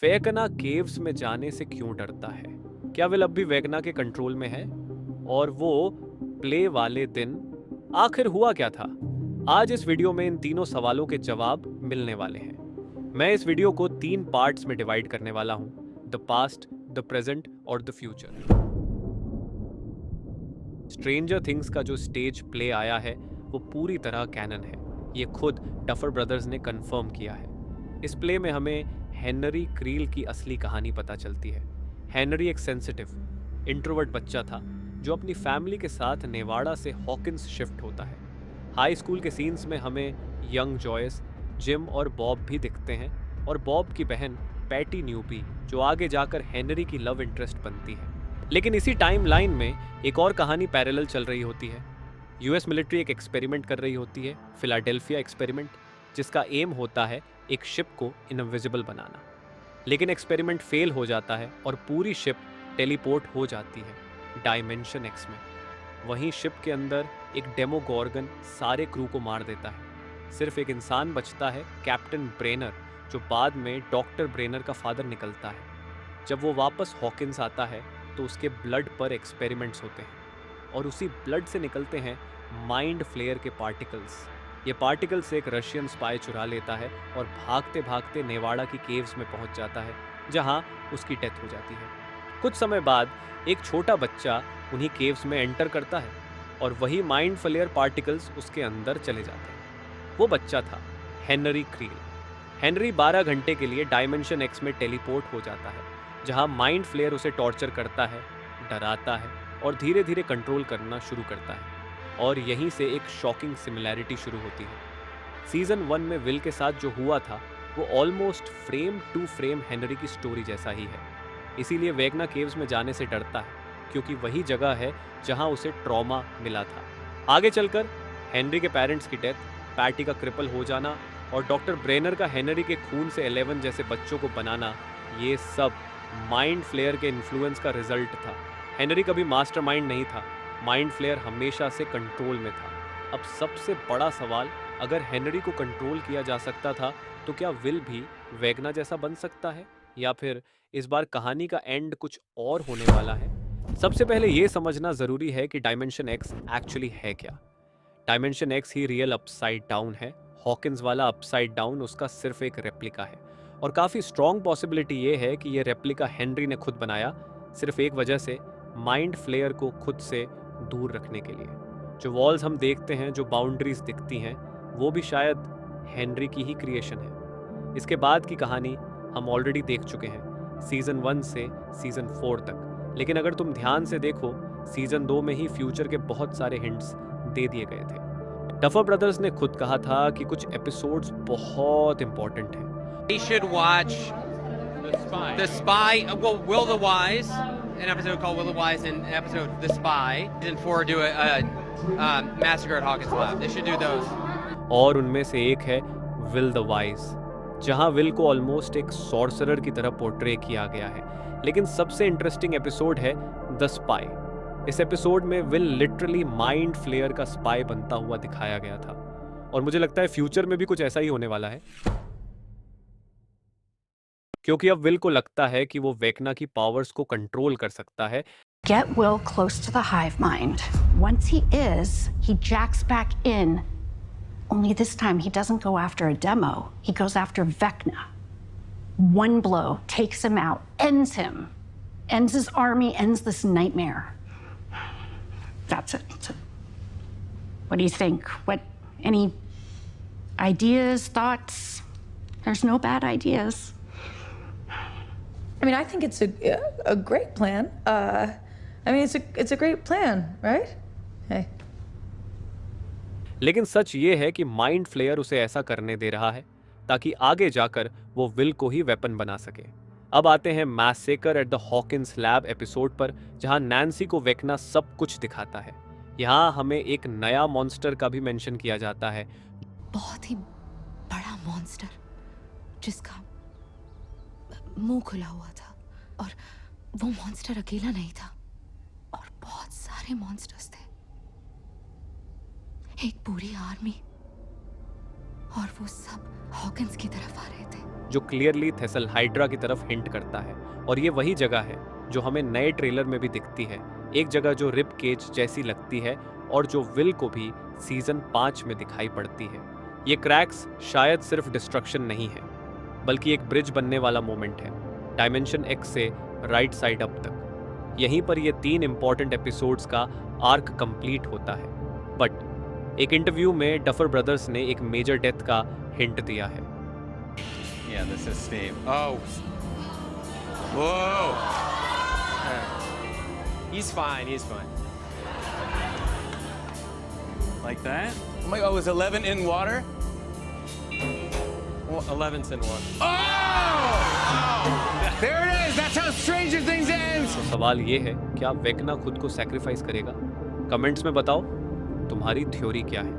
वेगना caves में जाने से क्यों डरता है? क्या विल अब भी वेगना के कंट्रोल में है? और वो प्ले वाले दिन आखिर हुआ क्या था? आज इस वीडियो में इन तीनों सवालों के जवाब मिलने वाले हैं। मैं इस वीडियो को 3 पार्ट्स में डिवाइड करने वाला हूं, द पास्ट, द प्रेजेंट और द फ्यूचर। स्ट्रेंजर थिंग्स का जो स्टेज प्ले आया है वो पूरी तरह कैनन है। ये खुद डफर ब्रदर्स ने कंफर्म किया है। इस प्ले में हमें हेनरी क्रील की असली कहानी पता चलती है। हेनरी एक सेंसिटिव इंट्रोवर्ट बच्चा था जो अपनी फैमिली के साथ नेवाड़ा से हॉकिंस शिफ्ट होता है। हाई स्कूल के सीन्स में हमें यंग जॉयस, जिम और बॉब भी दिखते हैं, और बॉब की बहन पैटी न्यूपी जो आगे जाकर हेनरी की लव इंटरेस्ट बनती है। लेकिन इसी टाइम लाइन में एक और कहानी पैरेलल चल रही होती है। यूएस मिलिट्री एक एक्सपेरिमेंट कर रही होती है, फिलाडेल्फिया एक्सपेरिमेंट, जिसका एम होता है एक शिप को इनविजिबल बनाना। लेकिन एक्सपेरिमेंट फेल हो जाता है और पूरी शिप टेलीपोर्ट हो जाती है डायमेंशन एक्स में। वहीं शिप के अंदर एक डेमोगॉर्गन सारे क्रू को मार देता है। सिर्फ एक इंसान बचता है, कैप्टन ब्रेनर, जो बाद में डॉक्टर ब्रेनर का फादर निकलता है। जब वो वापस हॉकिंस आता है तो उसके ब्लड पर एक्सपेरिमेंट्स होते हैं और उसी ब्लड से निकलते हैं माइंड फ्लेयर के पार्टिकल्स। ये पार्टिकल्स एक रशियन स्पाई चुरा लेता है और भागते भागते नेवाड़ा की केव्स में पहुंच जाता है, जहां उसकी डेथ हो जाती है। कुछ समय बाद एक छोटा बच्चा उन्हीं केव्स में एंटर करता है और वही माइंड फ्लेयर पार्टिकल्स उसके अंदर चले जाते हैं। वो बच्चा था हेनरी क्रील। हेनरी 12 घंटे के लिए डायमेंशन एक्स में टेलीपोर्ट हो जाता है, जहां माइंड फ्लेयर उसे टॉर्चर करता है, डराता है और धीरे धीरे कंट्रोल करना शुरू करता है। और यहीं से एक शॉकिंग सिमिलैरिटी शुरू होती है। सीजन 1 में विल के साथ जो हुआ था वो almost frame to frame Henry की स्टोरी जैसा ही है। इसीलिए वेगना केव्स में जाने से डरता है, क्योंकि वही जगह है जहां उसे ट्रॉमा मिला था। आगे चलकर हेनरी के पेरेंट्स की डेथ, पैटी का क्रिपल हो जाना और डॉक्टर ब्रेनर का हेनरी के खून से 11 जैसे बच्चों को बनाना, ये सब माइंड फ्लेयर के इन्फ्लुएंस का रिजल्ट था। हेनरी कभी मास्टरमाइंड नहीं था, माइंड फ्लेयर हमेशा से कंट्रोल में था। अब सबसे बड़ा सवाल, अगर हेनरी को कंट्रोल किया जा सकता था तो क्या विल भी वेगना जैसा बन सकता है, या फिर इस बार कहानी का एंड कुछ और होने वाला है? सबसे पहले यह समझना जरूरी है कि डायमेंशन एक्स एक्चुअली है क्या। डायमेंशन एक्स ही रियल अपसाइड डाउन है। हॉकिंस वाला अपसाइड डाउन उसका सिर्फ एक रेप्लिका है, और काफी स्ट्रॉन्ग पॉसिबिलिटी ये है कि ये रेप्लिका हेनरी ने खुद बनाया, सिर्फ एक वजह से, माइंड फ्लेयर को खुद से दूर रखने के लिए। जो वॉल्स हम देखते हैं, जो बाउंड्रीज दिखती हैं, वो भी शायद हेनरी की ही क्रिएशन है। इसके बाद की कहानी हम ऑलरेडी देख चुके हैं, सीजन 1 से सीजन 4 तक। लेकिन अगर तुम ध्यान से देखो, सीजन 2 में ही फ्यूचर के बहुत सारे हिंट्स दे दिए गए थे। डफर ब्रदर्स ने खुद कहा था कि कुछ एपिसोड्स बहुत इंपॉर्टेंट हैं। He should watch The Spy. Well, Will the Wise, an episode called Will the Wise, and an episode The Spy. Season 4 do a Massacre at Hawkins Lab. They should do those. और उनमें से एक है will the wise, जहां will को almost एक sorcerer की तरह पोर्ट्रे किया गया है। लेकिन सबसे इंटरेस्टिंग एपिसोड है द स्पाई। इस एपिसोड में विल लिटरली माइंड फ्लेयर का स्पाई बनता हुआ दिखाया गया था, और मुझे लगता है फ्यूचर में भी कुछ ऐसा ही होने वाला है, क्योंकि अब विल को लगता है कि वो वेगना की पावर्स को कंट्रोल कर सकता है। Get Will close to the hive mind. Once he is, he jacks back in. Only this time he doesn't go after a demo. He goes after Vecna. One blow takes him out, ends him, ends his army, ends this nightmare. That's it. What do you think? Any ideas, thoughts? There's no bad ideas. I mean, I think it's a great plan. I mean, it's a great plan, right? Hey. लेकिन सच ये है कि mind flare उसे ऐसा करने दे रहा है ताकि आगे जाकर वो विल को ही वेपन बना सके। अब आते हैं massacre at the Hawkins lab episode पर, जहां नैन्सी को वेगना सब कुछ दिखाता है। यहाँ हमें एक नया मॉन्स्टर का भी मेंशन किया जाता है, बहुत ही बड़ा मॉन्स्टर जिसका मुंह खुला हुआ था, और वो मॉन्स्टर अकेला नहीं था, और बहुत सारे मॉन्स्टर्स थे, एक पूरी आर्मी, और वो सब हॉकिंस की तरफ आ रहे थे। जो क्लियरली थेसल हाइड्रा की तरफ हिंट करता है, और ये वही जगह है जो हमें नए ट्रेलर में भी दिखती है, एक जगह जो रिब केज जैसी लगती है और जो विल को भी सीजन 5 में दिखाई पड़ती है। ये क्रैक्स शायद सिर्फ डिस्ट्रक्शन नहीं है, बल्कि एक ब्रिज बनने वाला मोमेंट है, डायमेंशन एक्स से राइट साइड अप तक। यहीं पर ये 3 इंपॉर्टेंट एपिसोड्स का आर्क कंप्लीट होता है। बट एक इंटरव्यू में डफर ब्रदर्स ने एक मेजर डेथ का हिंट दिया है। Yeah, this is Steve. Oh. Whoa. He's fine. He's fine. Like that? Oh my God, was 11 in water? Well, 11's in water. Oh! There it is. That's how Stranger Things ends. तो सवाल ये है, क्या वेक्ना खुद को sacrifice करेगा? Comments में बताओ तुम्हारी थ्योरी क्या है।